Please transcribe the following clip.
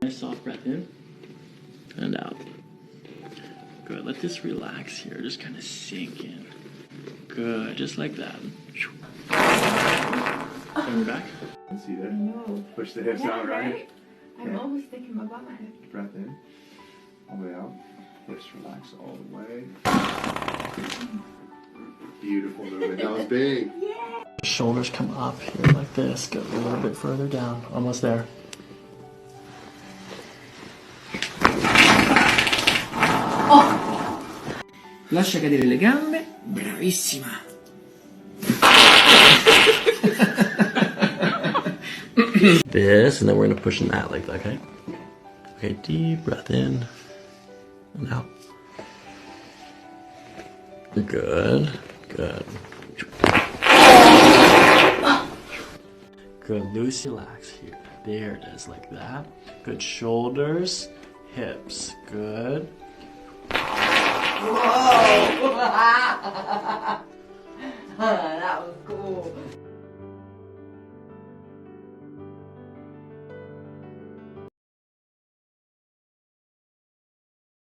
Nice soft breath in and out. Good. Let this relax here. Just kind of sink in. Good. Just like that. On your back. See there? No. Push the hips out, right? I'm always thinking my butt. Breath in. All the way out. Hips relax all the way. Beautiful movement. That was big. Yeah. Shoulders come up here like this. Go a little bit further down. Almost there. Oh! Lascia cadere le gambe. Bravissima. This, and then we're going to push in that like that, okay? Okay, deep breath in and out. Good, good. Good, loose, relax here. There it is, like that. Good, shoulders, hips, good. Whoa!